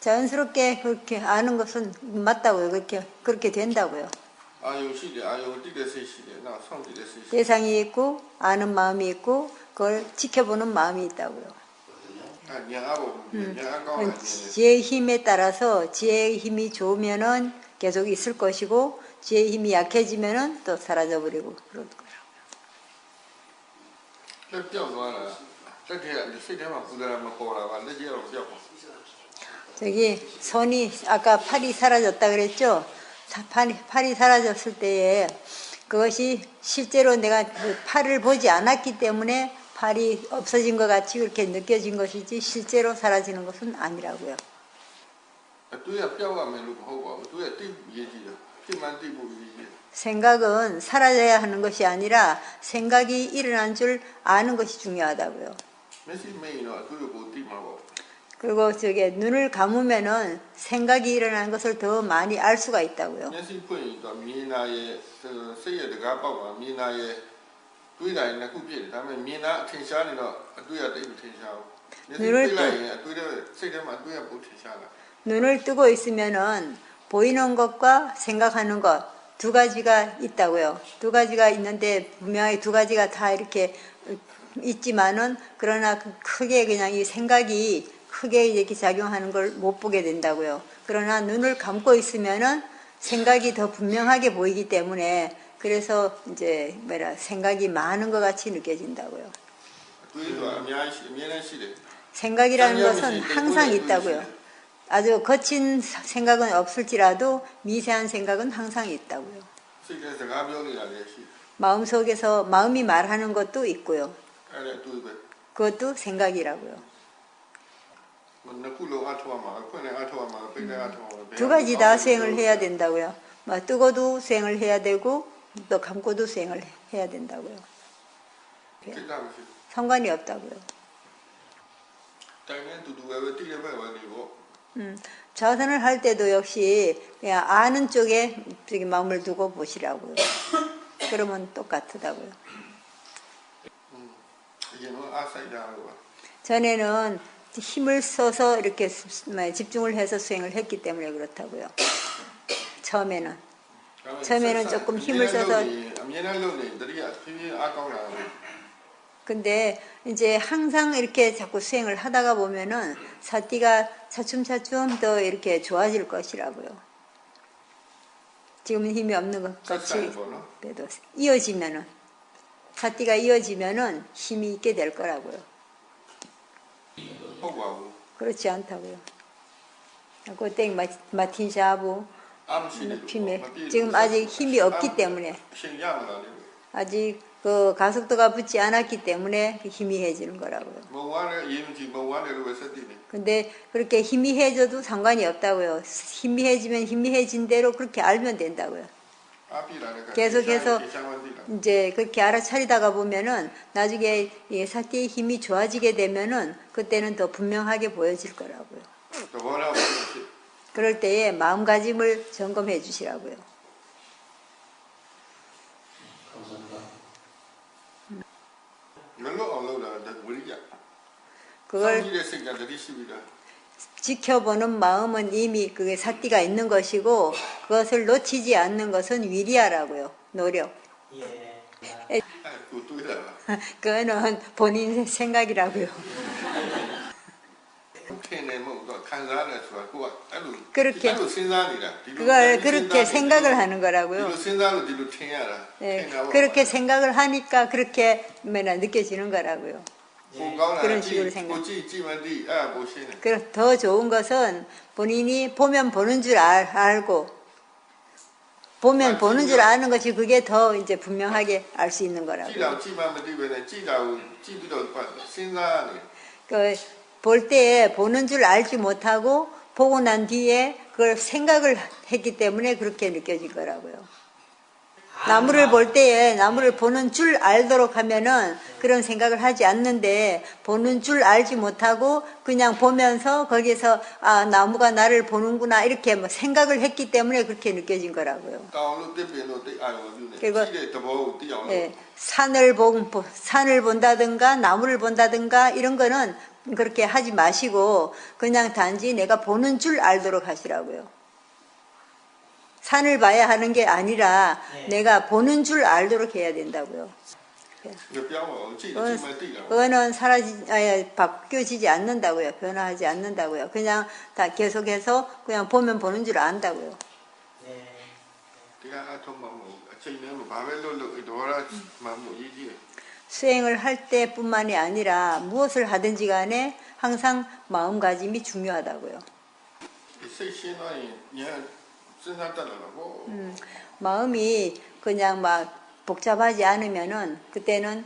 자연스럽게 그렇게 아는 것은 맞다고요. 그렇게 된다고요. 대상이 있고 아는 마음이 있고 그걸 지켜보는 마음이 있다고요. 지혜의 힘에 따라서 지혜의 힘이 좋으면은 계속 있을 것이고 지혜의 힘이 약해지면은 또 사라져버리고 그럴 거라고요. 저기 손이 아까 팔이 사라졌다 그랬죠? 팔이 사라졌을 때에 그것이 실제로 내가 그 팔을 보지 않았기 때문에 팔이 없어진 것 같이 그렇게 느껴진 것이지 실제로 사라지는 것은 아니라고요. 생각은 사라져야 하는 것이 아니라 생각이 일어난 줄 아는 것이 중요하다고요. 그리고 저게 눈을 감으면은 생각이 일어나는 것을 더 많이 알 수가 있다고요. 눈을 뜨고 있으면은 보이는 것과 생각하는 것 두 가지가 있다고요. 두 가지가 있는데 분명히 두 가지가 다 이렇게 있지만은 그러나 크게 그냥 이 생각이 크게 이렇게 작용하는 걸 못 보게 된다고요. 그러나 눈을 감고 있으면은 생각이 더 분명하게 보이기 때문에 그래서 이제 생각이 많은 것 같이 느껴진다고요. 생각이라는 것은 항상 있다고요. 아주 거친 생각은 없을지라도 미세한 생각은 항상 있다고요. 마음속에서 마음이 말하는 것도 있고요. 그것도 생각이라고요. 두 가지 다 수행을 해야 된다고요. 뜨고도 수행을 해야 되고 또 감고도 수행을 해야 된다고요. 상관이 없다고요. 자선을 할 때도 역시 그냥 아는 쪽에 마음을 두고 보시라고요. 그러면 똑같다고요. 전에는 힘을 써서 이렇게 집중을 해서 수행을 했기 때문에 그렇다고요. 처음에는 조금 힘을 써서 근데 이제 항상 이렇게 자꾸 수행을 하다가 보면은 사티가 차츰차츰 더 이렇게 좋아질 것이라고요. 지금은 힘이 없는 것 같이 그래도 이어지면은 사티가 이어지면은 힘이 있게 될 거라고요. 그렇지 않다고요. 그때 마틴샤브 지금 아직 힘이 없기 때문에 아직 그 가속도가 붙지 않았기 때문에 희미해지는 거라고요. 근데 그렇게 희미해져도 상관이 없다고요. 희미해지면 희미해진 대로 그렇게 알면 된다고요. 계속해서 이제 그렇게 알아차리다가 보면은 나중에 사티의 힘이 좋아지게 되면은 그때는 더 분명하게 보여질 거라고요. 그럴 때에 마음가짐을 점검해 주시라고요. 그걸 지켜보는 마음은 이미 그게 사티가 있는 것이고 그것을 놓치지 않는 것은 위리아라고요. 노력. 그거는 본인 생각이라고요. 그걸 그렇게 생각을 하는 거라고요. 네, 그렇게 생각을 하니까 그렇게 느껴지는 거라고요. 그런 식으로 생각. 더 좋은 것은 본인이 보면 보는 줄 알고 보면 보는 줄 아는 것이 그게 더 이제 분명하게 알 수 있는 거라고요. 볼 때에 보는 줄 알지 못하고 보고 난 뒤에 그걸 생각을 했기 때문에 그렇게 느껴질 거라고요. 나무를 볼 때에 나무를 보는 줄 알도록 하면은 그런 생각을 하지 않는데 보는 줄 알지 못하고 그냥 보면서 거기서 아 나무가 나를 보는구나 이렇게 생각을 했기 때문에 그렇게 느껴진 거라고요. 그리고 산을 본다든가 나무를 본다든가 이런 거는 그렇게 하지 마시고 그냥 단지 내가 보는 줄 알도록 하시라고요. 산을 봐야 하는 게 아니라 내가 보는 줄 알도록 해야 된다고요. 그거는 바뀌어지지 않는다고요. 변화하지 않는다고요. 그냥 다 계속해서 그냥 보면 보는 줄 안다고요. 수행을 할 때뿐만이 아니라 무엇을 하든지 간에 항상 마음가짐이 중요하다고요. 마음이 그냥 막 복잡하지 않으면은 그때는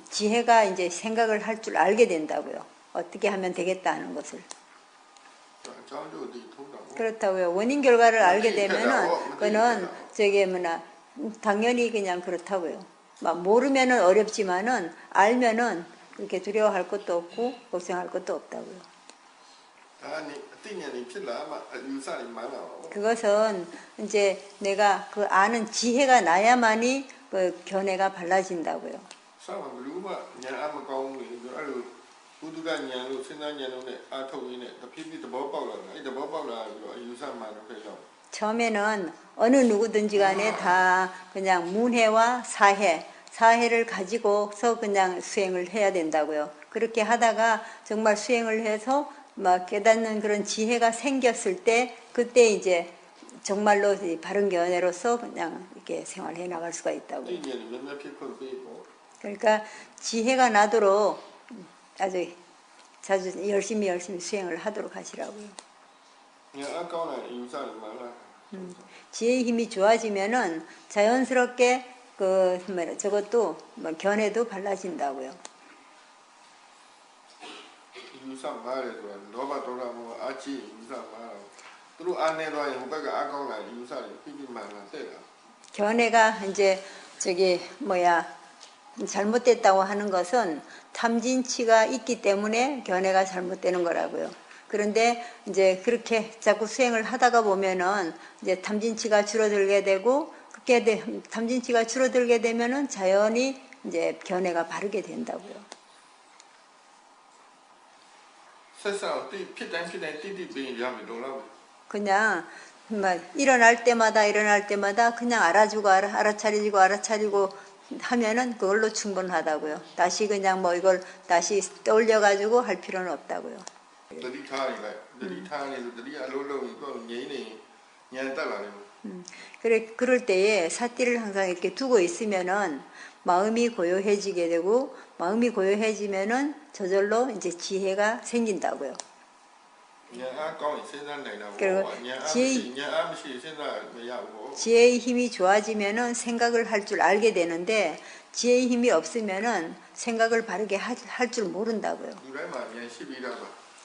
지혜가 이제 생각을 할 줄 알게 된다고요. 어떻게 하면 되겠다 하는 것을. 그렇다고요. 원인 결과를 알게 되면은 그거는 당연히 그냥 그렇다고요. 막 모르면은 어렵지만은 알면은 그렇게 두려워할 것도 없고 걱정할 것도 없다고요. 그것은 이제 내가 그 아는 지혜가 나야만이 그 견해가 발라진다고요. 처음에는 어느 누구든지 간에 다 그냥 문해와 사해를 가지고서 그냥 수행을 해야 된다고요. 그렇게 하다가 정말 수행을 해서 막 깨닫는 그런 지혜가 생겼을 때 그때 이제 정말로 바른 견해로서 그냥 이렇게 생활해 나갈 수가 있다고요. 그러니까 지혜가 나도록 아주 자주 열심히 수행을 하도록 하시라고요. 지혜의 힘이 좋아지면은 자연스럽게 저것도 견해도 발라진다고요. 견해가 이제 잘못됐다고 하는 것은 탐진치가 있기 때문에 견해가 잘못되는 거라고요. 그런데 이제 그렇게 자꾸 수행을 하다가 보면은 이제 탐진치가 줄어들게 되고 탐진치가 줄어들게 되면은 자연히 이제 견해가 바르게 된다고요. 그냥 일어날 때마다 그냥 알아차리고 하면은 그걸로 충분하다고요. 다시 그냥 이걸 다시 떠올려 가지고 할 필요는 없다고요. 그럴 때에 사띠를 항상 이렇게 두고 있으면은 마음이 고요해지게 되고 마음이 고요해지면은 저절로 이제 지혜가 생긴다고요. 그리고 지혜의 힘이 좋아지면은 생각을 할 줄 알게 되는데 지혜의 힘이 없으면은 생각을 바르게 할 줄 모른다고요.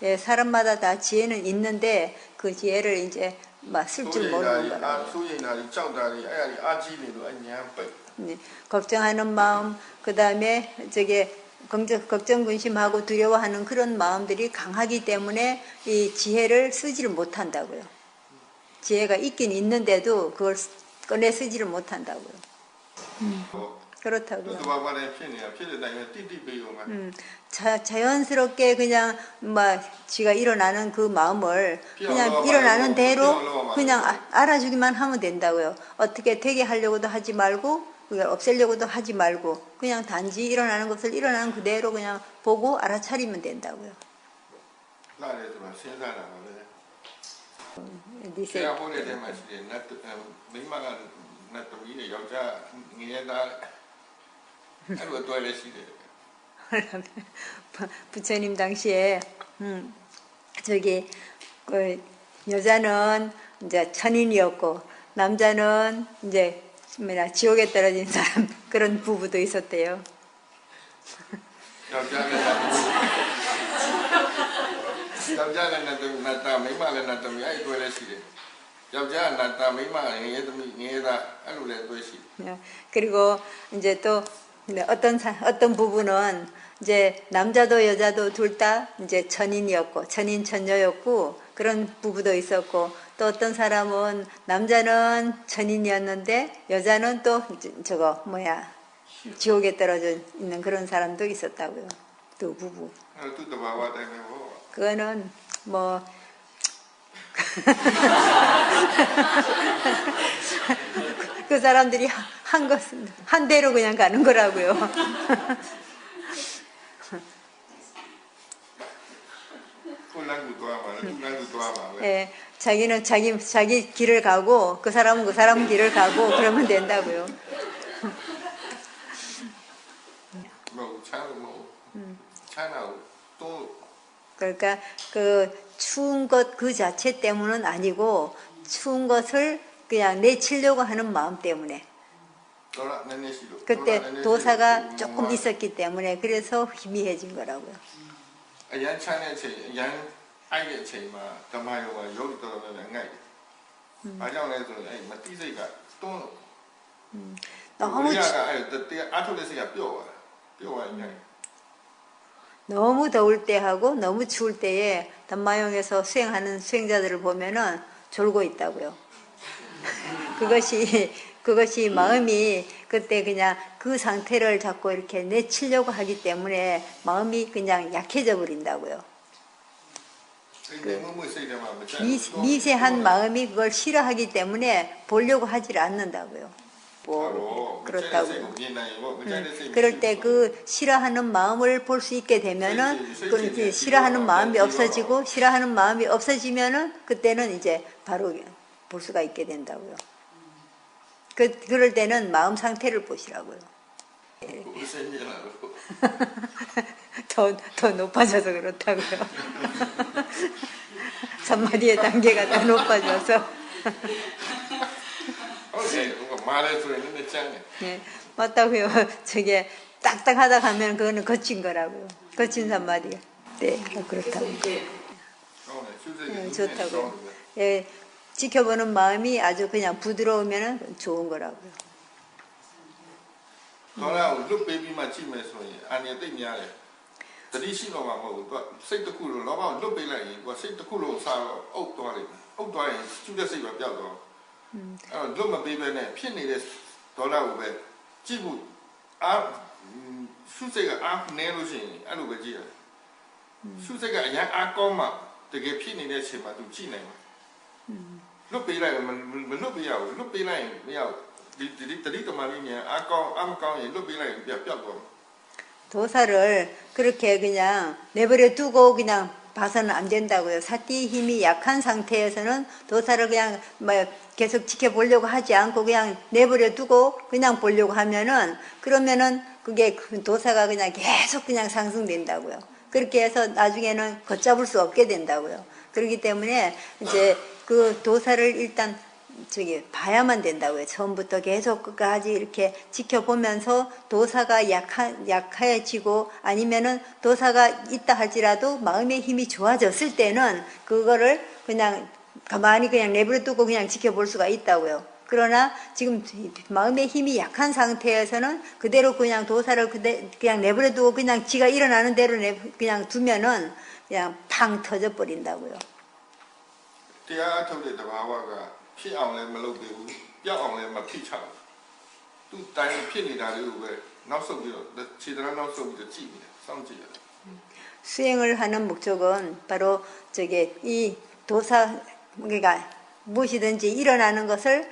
예, 사람마다 다 지혜는 있는데 그 지혜를 이제 쓸 줄 모르는 거라고요. 걱정하는 마음, 그 다음에 걱정 근심하고 두려워하는 그런 마음들이 강하기 때문에 이 지혜를 쓰지를 못한다고요. 지혜가 있긴 있는데도 그걸 꺼내 쓰지를 못한다고요. 그렇다고요. 자연스럽게 그냥 지가 일어나는 그 마음을 그냥 일어나는 대로 그냥 알아주기만 하면 된다고요. 어떻게 되게 하려고도 하지 말고 없애려고도 하지 말고 그냥 단지 일어나는 것을 일어나는 그대로 그냥 보고 알아차리면 된다고요. 부처님 당시에 여자는 이제 천인이었고 남자는 이제 지옥에 떨어진 사람 그런 부부도 있었대요. 그리고 이제 또 어떤 부부는 이제 남자도 여자도 둘 다 이제 천인이었고 천인 천녀였고 그런 부부도 있었고 또 어떤 사람은 남자는 천인이었는데 여자는 또 지옥에 떨어져 있는 그런 사람도 있었다고요. 또 부부. 또 봐봐 때문에 뭐. 그거는 뭐 그 사람들이 한 것은 한 대로 그냥 가는 거라고요. 예, 자기는 자기 길을 가고 그 사람은 그 사람 길을 가고 그러면 된다고요. 그러니까 그 추운 것 그 자체 때문은 아니고 추운 것을 그냥 내치려고 하는 마음 때문에. 그때 도사가 조금 있었기 때문에 그래서 희미해진 거라고요. 너무 더울 때하고 너무 추울 때에 담마용에서 수행하는 수행자들을 보면은 졸고 있다고요. 그것이 마음이 그때 그냥 그 상태를 자꾸 이렇게 내치려고 하기 때문에 마음이 그냥 약해져 버린다고요. 미세한 마음이 그걸 싫어하기 때문에 보려고 하질 않는다고요. 뭐 그렇다고요. 그럴 때 그 싫어하는 마음을 볼 수 있게 되면은 그 싫어하는 마음이 없어지고 싫어하는 마음이 없어지면은 그때는 이제 바로 볼 수가 있게 된다고요. 그럴 때는 마음 상태를 보시라고요. 더 높아져서 그렇다고요. 삼마디의 단계가 더 높아져서. 네, 맞다고요. 저게 딱딱하다 하면 그거는 거친 거라고요. 거친 삼마디가. 네, 그렇다고요. 네, 좋다고요. 예, 지켜보는 마음이 아주 그냥 부드러우면 좋은 거라고요. 도사를 그렇게 그냥 내버려 두고 그냥 봐서는 안 된다고요. 사띠 힘이 약한 상태에서는 도사를 그냥 뭐 계속 지켜보려고 하지 않고 그냥 내버려 두고 그냥 보려고 하면은 그러면은 그게 도사가 그냥 계속 그냥 상승된다고요. 그렇게 해서 나중에는 걷잡을 수 없게 된다고요. 그렇기 때문에 이제 그 도사를 일단 봐야만 된다고요. 처음부터 계속 끝까지 이렇게 지켜보면서 도사가 약해지고 아니면은 도사가 있다 할지라도 마음의 힘이 좋아졌을 때는 그거를 그냥 가만히 그냥 내버려 두고 그냥 지켜볼 수가 있다고요. 그러나 지금 마음의 힘이 약한 상태에서는 그대로 그냥 도사를 그냥 내버려 두고 그냥 지가 일어나는 대로 그냥 두면은 그냥 팡 터져 버린다고요. 수행을 하는 목적은 바로 이 도사 그러니까 무엇이든지 일어나는 것을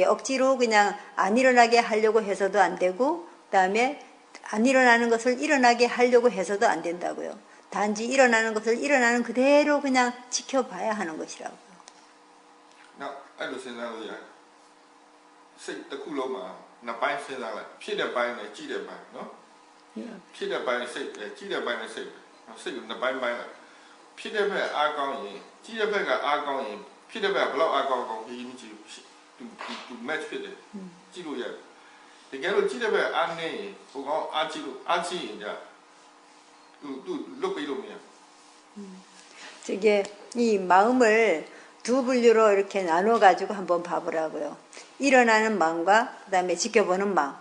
억지로 그냥 안 일어나게 하려고 해서도 안 되고 그다음에 안 일어나는 것을 일어나게 하려고 해서도 안 된다고요. 단지 일어나는 것을 일어나는 그대로 그냥 지켜봐야 하는 것이라고요. 이 마음을 두 분류로 이렇게 나눠 가지고 한번 봐보라고요. 일어나는 마음과 그다음에 지켜보는 마음.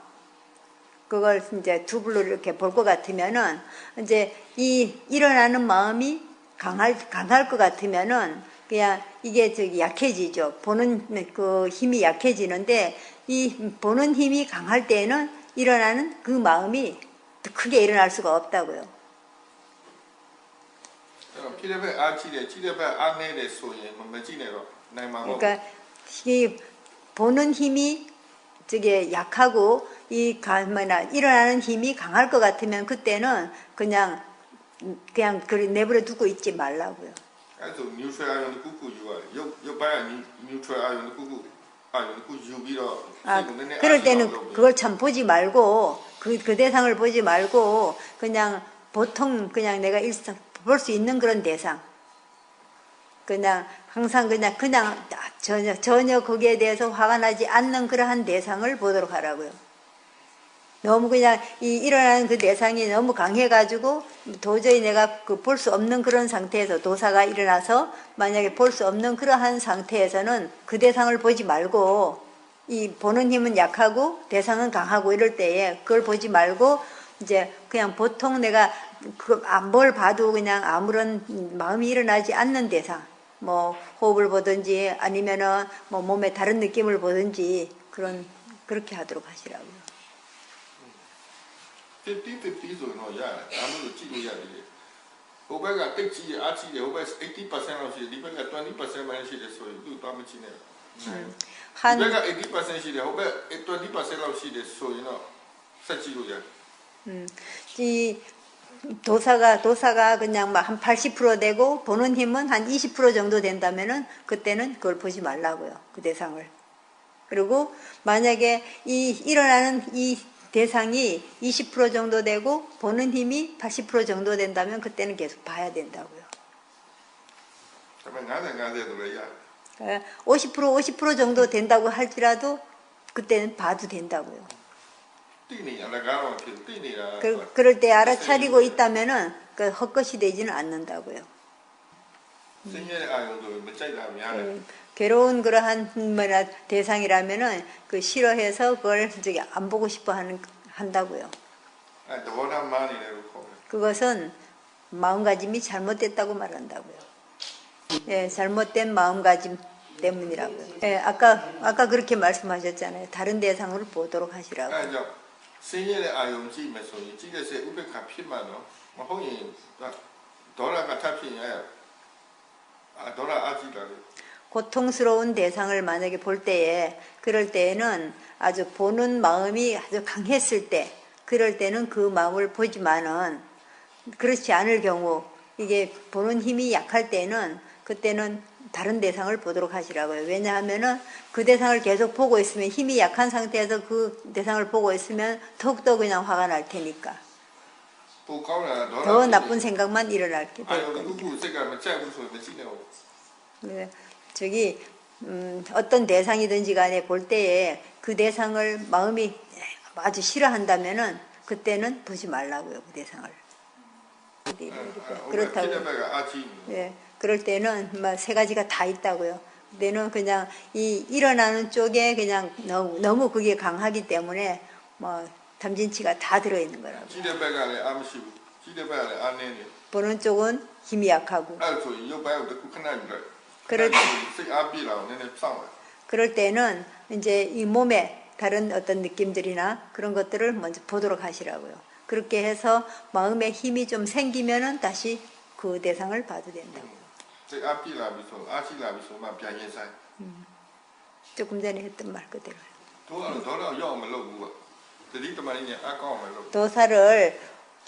그걸 이제 두 분류로 이렇게 볼 것 같으면은 이제 이 일어나는 마음이 강할 것 같으면은 그냥 이게 약해지죠. 보는 그 힘이 약해지는데 이 보는 힘이 강할 때에는 일어나는 그 마음이 크게 일어날 수가 없다고요. 피드백 아치래 피드백 안내래 소리 뭐 지내로 나이만 뭐 그러니까 이 보는 힘이 저게 약하고 뭐냐 일어나는 힘이 강할 것 같으면 그때는 그냥 그리 내버려 두고 있지 말라고요. 그래서 뉴트럴 아이온 꾸꾸 유아 요 봐야 뉴트럴 아이온 꾸꾸 아이온 꾸꾸 유비로 그럴 때는 그걸 참 보지 말고 그 대상을 보지 말고 그냥 보통 그냥 내가 일상 볼 수 있는 그런 대상 그냥 항상 그냥 전혀 거기에 대해서 화가 나지 않는 그러한 대상을 보도록 하라고요. 너무 그냥 일어나는 그 대상이 너무 강해가지고 도저히 내가 볼 수 없는 그런 상태에서 도사가 일어나서 만약에 볼 수 없는 그러한 상태에서는 그 대상을 보지 말고 이 보는 힘은 약하고 대상은 강하고 이럴 때에 그걸 보지 말고 이제 그냥 보통 내가 뭘 봐도 그냥 아무런 마음이 일어나지 않는 대상 뭐 호흡을 보든지 아니면은 뭐 몸에 다른 느낌을 보든지 그렇게 하도록 하시라고요. 50-50 ဆိုရင်တော့ရတယ်ဒါမှမဟုတ်ကြည့်လို့ရတယ်ဟိုဘက်ကတိတ်ကြီးအားကြီးတယ်ဟိုဘက်80%လောက်ရှိတယ်ဒီဘက်က20% ပဲရှိတယ်ဆိုရင်သူ့တော့မကြည့်နဲ့ဒီဘက်က80%ရှိတယ်ဟိုဘက်20%လောက်ရှိတယ်ဆိုရင်တော့ဆက်ကြည့်လို့ရတယ်이 도사가 그냥 막 한 80% 되고 보는 힘은 한 20% 정도 된다면은 그때는 그걸 보지 말라고요. 그 대상을. 그리고 만약에 일어나는 이 대상이 20% 정도 되고 보는 힘이 80% 정도 된다면 그때는 계속 봐야 된다고요. 50% 정도 된다고 할지라도 그때는 봐도 된다고요. 그럴 때 알아차리고 있다면은 그 헛것이 되지는 않는다고요. 괴로운 그러한 대상이라면은 그 싫어해서 그걸 안 보고 싶어 한다고요. 그것은 마음가짐이 잘못됐다고 말한다고요. 예, 잘못된 마음가짐 때문이라고요. 예, 아까 그렇게 말씀하셨잖아요. 다른 대상으로 보도록 하시라고. ဆင်းရဲတဲ့အာယုံကြည့်မယ်ဆိုရင်ကြည့်တဲ့စိတ်ဥပေက္ခဖြစ်မှတော့မဟုတ်ရင်ဒေါရကထပ်ဖြစ်ရင်ဒေါရအာကြည့်တာလေ 고통스러운 대상을 만약에 볼 때에 그럴 때에는 아주 보는 마음이 아주 강했을 때 그럴 때는 그 마음을 보지만은 그렇지 않을 경우 이게 보는 힘이 약할 때는 그때는 다른 대상을 보도록 하시라고요. 왜냐하면은 그 대상을 계속 보고 있으면 힘이 약한 상태에서 그 대상을 보고 있으면 더욱더 그냥 화가 날 테니까. 더 나쁜 생각만 일어나게 될 거니까. 저기 어떤 대상이든지 간에 볼 때에 그 대상을 마음이 아주 싫어한다면은 그때는 보지 말라고요. 그 대상을. 그렇다고. 예. 그럴 때는 막 세 가지가 다 있다고요. 그때는 그냥 일어나는 쪽에 그냥 너무 그게 강하기 때문에 뭐 담진치가 다 들어있는 거라고. 보는 쪽은 힘이 약하고. 그럴 때는 이제 이 몸에 다른 어떤 느낌들이나 그런 것들을 먼저 보도록 하시라고요. 그렇게 해서 마음에 힘이 좀 생기면은 다시 그 대상을 봐도 된다고. 조금 전에 했던 말 그대로요.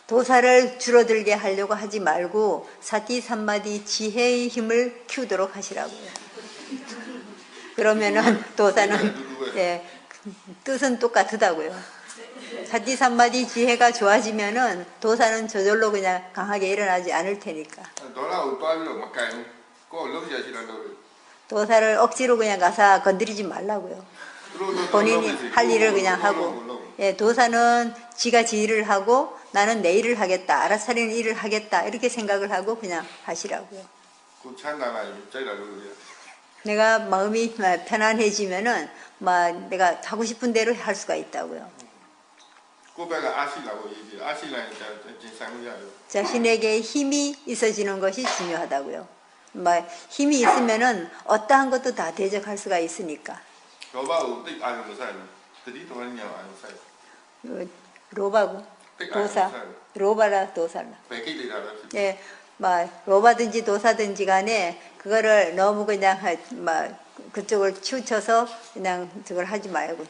도사를 줄어들게 하려고 하지 말고 사티 삼마디 지혜의 힘을 키우도록 하시라고요. 그러면은 도사는 예, 뜻은 똑같다고요. 사티 삼마디 지혜가 좋아지면은 도사는 저절로 그냥 강하게 일어나지 않을 테니까. 도사를 억지로 그냥 가서 건드리지 말라고요. 본인이 할 일을 그냥 하고. 예, 도사는 지가 지 일을 하고 나는 내 일을 하겠다. 알아차리는 일을 하겠다. 이렇게 생각을 하고 그냥 하시라고요. 내가 마음이 편안해지면은 내가 하고 싶은 대로 할 수가 있다고요. 자신에게 힘이 있어지는 것이 중요하다고요. 힘이 있으면은 어떠한 것도 다 대적할 수가 있으니까. 로바고 도사, 로바라 도사라. 예, 막 로바든지 도사든지 간에 그거를 너무 그냥 막 그쪽을 치우쳐서 그냥 저걸 하지 말고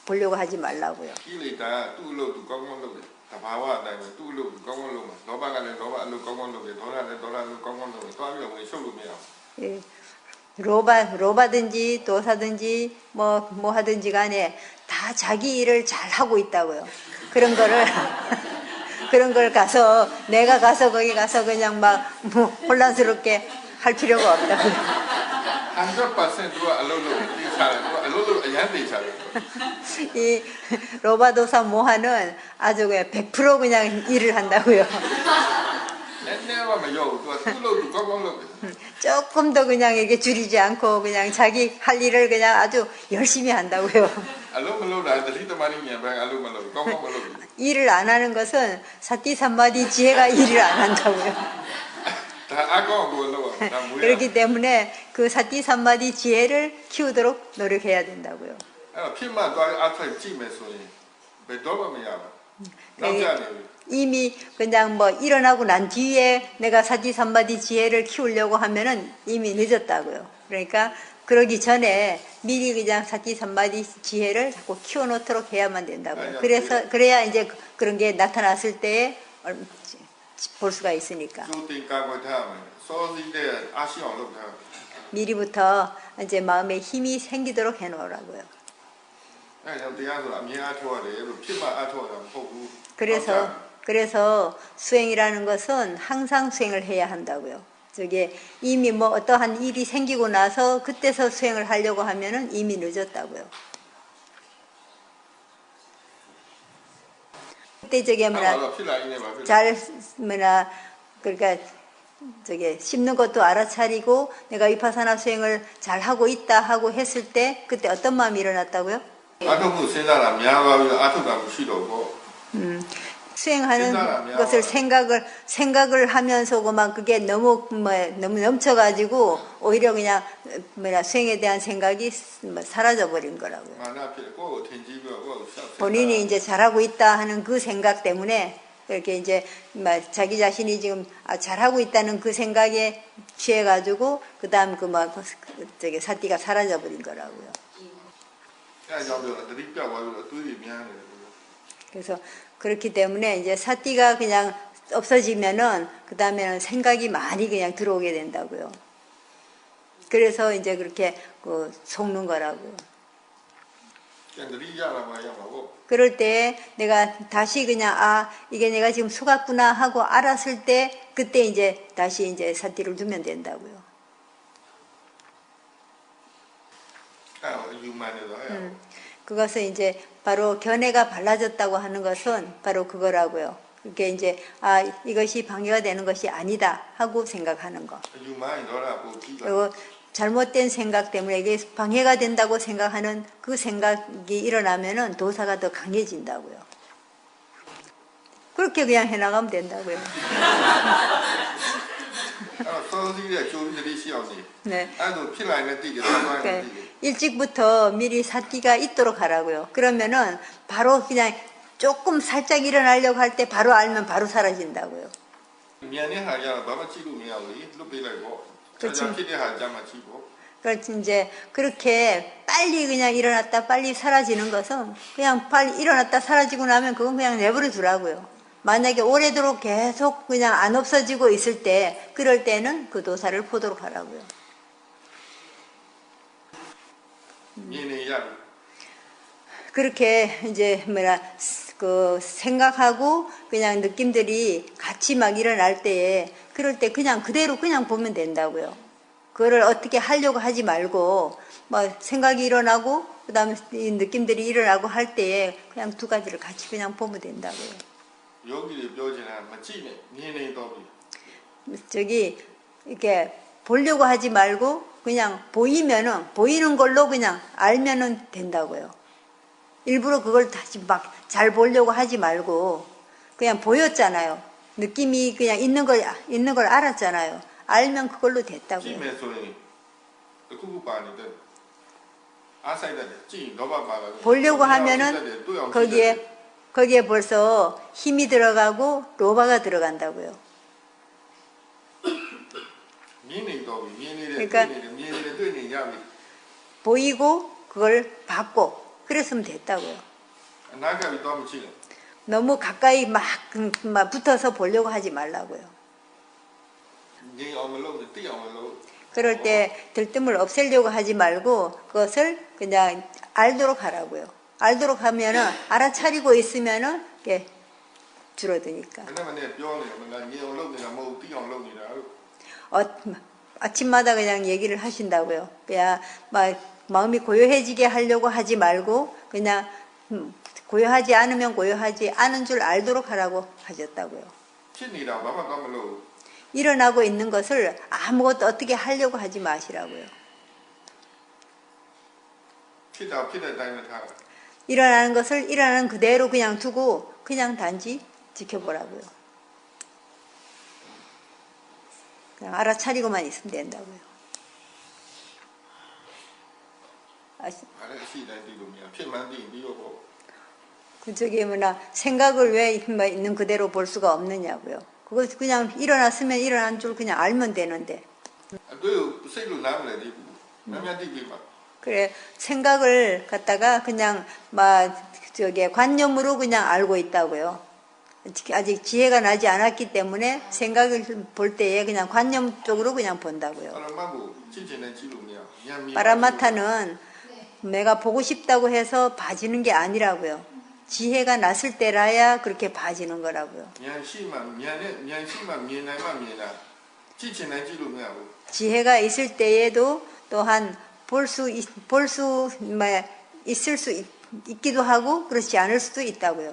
보려고 하지 말라고요. 끼리다 뚜로 뚜껑으로 다바와 다음에 뚜로 뚜껑으로 로바가는 로바 알로 뚜껑으로 도라는 도라는 뚜껑으로 또 하면 우리 쇼룸이야. 예. 로바든지 도사든지 뭐 하든지 간에 다 자기 일을 잘 하고 있다고요. 그런 거를 그런 걸 가서 내가 가서 거기 가서 그냥 막 뭐 혼란스럽게 할 필요가 없다고요. 100%로 알로로 이 사람 알로로 아니한테 잘. 이 로바도사 모하는 아주 그냥 100% 그냥 일을 한다고요. 조금 더 그냥 이게 줄이지 않고 그냥 자기 할 일을 그냥 아주 열심히 한다고요. 일을 안 하는 것은 사티삼마디 지혜가 일을 안 한다고요. 그렇기 때문에 그 사티삼마디 지혜를 키우도록 노력해야 된다고요. 이미 그냥 뭐 일어나고 난 뒤에 내가 사티삼마디 지혜를 키우려고 하면은 이미 늦었다고요. 그러니까 그러기 전에 미리 그냥 사티삼마디 지혜를 자꾸 키워놓도록 해야만 된다고요. 그래야 이제 그런 게 나타났을 때에 볼 수가 있으니까. 미리부터 이제 마음에 힘이 생기도록 해놓으라고요. 그래서 수행이라는 것은 항상 수행을 해야 한다고요. 저게 이미 뭐 어떠한 일이 생기고 나서 그때서 수행을 하려고 하면은 이미 늦었다고요. 그때 저게 그러니까 저게 씹는 것도 알아차리고 내가 위파사나 수행을 잘 하고 있다 하고 했을 때 그때 어떤 마음이 일어났다고요? 수행하는 것을 생각을 하면서고만 그게 너무 넘쳐가지고 오히려 그냥 수행에 대한 생각이 사라져 버린 거라고요. 본인이 이제 잘하고 있다 하는 그 생각 때문에 이렇게 이제 자기 자신이 지금 잘하고 있다는 그 생각에 취해가지고 그다음 저기 사티가 사라져 버린 거라고요. 그래서 그렇기 때문에 이제 사티가 그냥 없어지면은 그 다음에는 생각이 많이 그냥 들어오게 된다고요. 그래서 이제 그렇게 속는 거라고요. 그럴 때 내가 다시 그냥 이게 내가 지금 속았구나 하고 알았을 때 그때 이제 다시 이제 사티를 두면 된다고요. 그것은 이제 바로 견해가 발라졌다고 하는 것은 바로 그거라고요. 그게 이제 이것이 방해가 되는 것이 아니다 하고 생각하는 거. 그리고 잘못된 생각 때문에 이게 방해가 된다고 생각하는 그 생각이 일어나면은 도사가 더 강해진다고요. 그렇게 그냥 해나가면 된다고요. 네. 그러니까 일찍부터 미리 사티가 있도록 하라고요. 그러면은 바로 그냥 조금 살짝 일어나려고 할 때 바로 알면 바로 사라진다고요. 그렇지 이제 그렇게 빨리 그냥 일어났다 빨리 사라지는 것은 그냥 빨리 일어났다 사라지고 나면 그건 그냥 내버려 두라고요. 만약에 오래도록 계속 그냥 안 없어지고 있을 때 그럴 때는 그 도사를 보도록 하라고요. 그렇게 이제 생각하고 그냥 느낌들이 같이 막 일어날 때에 그럴 때 그냥 그대로 그냥 보면 된다고요. 그거를 어떻게 하려고 하지 말고 생각이 일어나고 그다음에 이 느낌들이 일어나고 할 때에 그냥 두 가지를 같이 그냥 보면 된다고요. 저기 이렇게 보려고 하지 말고 그냥 보이는 걸로 그냥 알면은 된다고요. 일부러 그걸 다시 막 잘 보려고 하지 말고 그냥 보였잖아요. 느낌이 그냥 있는 걸 알았잖아요. 알면 그걸로 됐다고요. 보려고 하면은 거기에 벌써 힘이 들어가고 로바가 들어간다고요. တော့ပြီမြင်နေတယ် 그러니까 မြင်နေတယ်တွေ့နေကြပြီ 보이고 그걸 받고 그랬으면 됐다고요. အနာကပ်ပြီးတော့မကြည့်နဲ့ 너무 가까이 막 붙어서 보려고 하지 말라고요. ငြိမ်အောင်မလုပ်နဲ့သိအောင်မလုပ် 그럴 때 들뜸을 없애려고 하지 말고 그것을 그냥 알도록 하라고요. 알도록 하면은 알아차리고 있으면은 이게 줄어드니까. မနေ့မနေ့ပြောနေတယ်ငါငြိမ်အောင်လုပ်နေတာမဟုတ်သိအောင်လုပ်နေတာလို့ 아침마다 그냥 얘기를 하신다고요. 그냥 막 마음이 고요해지게 하려고 하지 말고 그냥 고요하지 않으면 고요하지 않은 줄 알도록 하라고 하셨다고요. ဖြစ်နေတာဘာမှတော့မလုပ် 일어나고 있는 것을 아무것도 어떻게 하려고 하지 마시라고요. ဖြစ်တာဖြစ်တဲ့အတိုင်းပဲထား 일어나는 것을 일어나는 그대로 그냥 두고 그냥 단지 지켜보라고요. 그냥 알아차리고만 있으면 된다고요. အဲ့ဒါရှိတိုင်းသိလို့မရဖြစ်မှန်းသိပြီးတော့ 저기 뭐나 생각을 왜 있는 그대로 볼 수가 없느냐고요. 그거 그냥 일어났으면 일어난 줄 그냥 알면 되는데. အတွေ့ကိုစိတ်လို့နားမလဲသေးဘူးများများသိပြီးပါ 그래 생각을 갖다가 그냥 막 저기 관념으로 그냥 알고 있다고요. 아직 지혜가 나지 않았기 때문에 생각을 볼 때에 그냥 관념 쪽으로 그냥 본다고요. အဲ့တော့မှတ်ကိုကြည့်ချင်တယ်ကြည့်လို့မရဉာဏ်မြင် 파라마타는 내가 보고 싶다고 해서 봐지는 게 아니라고요. 지혜가 났을 때라야 그렇게 봐지는 거라고요. ဉာဏ်ရှိမှဉာဏ်ရှိမှမြင်နိုင်မှမြင်တာကြည့်ချင်တယ်ကြည့်လို့မရဘူး 지혜가 있을 때에도 또한 있을 수 있기도 하고 그렇지 않을 수도 있다고요.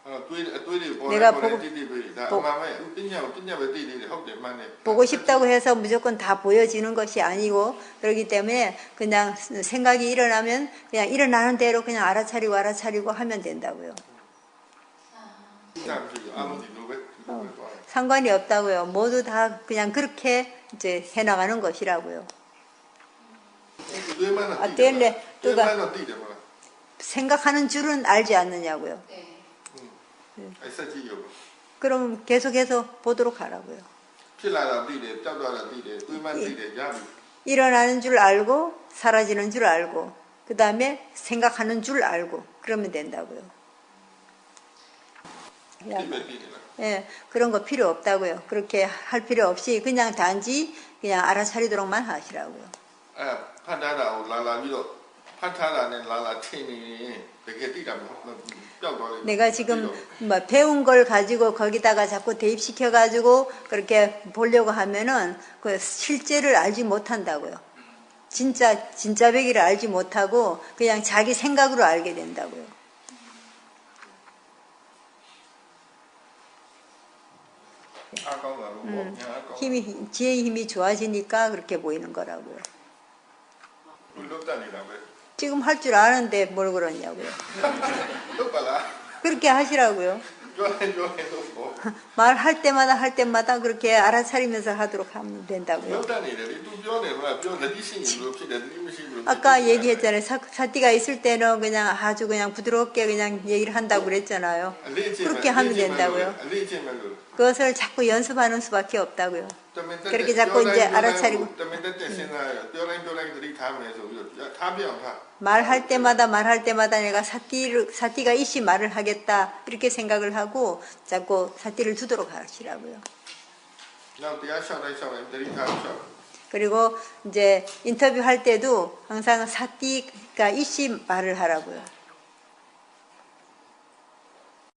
အတွေ့တွေပေါ် 내가 ပေါ်တယ်တိတိပဲဒါအမှန်ပဲပညာပဲသိသေးတယ်ဟုတ်တယ်မှန်တယ် 보고 싶다고 해서 무조건 다 보여지는 것이 아니고 그렇기 때문에 그냥 생각이 일어나면 그냥 일어나는 대로 그냥 알아차리고 하면 된다고요. ဒါမရှိဘူးအမှန်ဒီလိုပဲဒီလိုပဲသွားတယ် 상관이 없다고요. 모두 다 그냥 그렇게 이제 해나가는 것이라고요. တွေးမှန်းတော့ 아, သိတယ် 때문에 တွေး 또가 မှန်းတော့သိတယ်မလား 생각하는 줄은 알지 않느냐고요. အဲ့ဆက်ကြည့်ရော 그럼 계속해서 보도록 하라고요. ဖြစ်လာတာသိတယ်ကြောက်တာသိတယ်တွေးမှန်းသိတယ်ရပြီ 일어나는 줄 알고 사라지는 줄 알고 그 다음에 생각하는 줄 알고 그러면 된다고요. သိပဲသိတယ်လား 예, 그런 거 필요 없다고요. 그렇게 할 필요 없이 그냥 단지 그냥 알아차리도록만 하시라고요. အဲ့ဖတ်ထားတာကိုလာပြီးတော့ဖတ်ထားတာနဲ့လာထင်နေရင်တကယ်သိတာမဟုတ်ပျောက်သွားလိမ့်မယ် 내가 지금 뭐 배운 걸 가지고 거기다가 자꾸 대입시켜 가지고 그렇게 보려고 하면은 그 실제를 알지 못한다고요. 진짜 배기를 알지 못하고 그냥 자기 생각으로 알게 된다고요. 지혜의 힘이 좋아지니까 그렇게 보이는 거라고요. 지금 할 줄 아는데 뭘 그러냐고요. 그렇게 하시라고요. 말할 때마다 그렇게 알아차리면서 하도록 하면 된다고요. 아까 얘기했잖아요. 사띠가 있을 때는 그냥 아주 그냥 부드럽게 그냥 얘기를 한다고 그랬잖아요. 그렇게 하면 된다고요. 그것을 자꾸 연습하는 수밖에 없다고요. 그렇게 자꾸 이제 알아차리고 말할 때마다 내가 사띠가 이씨 말을 하겠다 이렇게 생각을 하고 자꾸 사띠를 두도록 하시라고요. 그리고 이제 인터뷰 할 때도 항상 사띠가 이씨 말을 하라고요.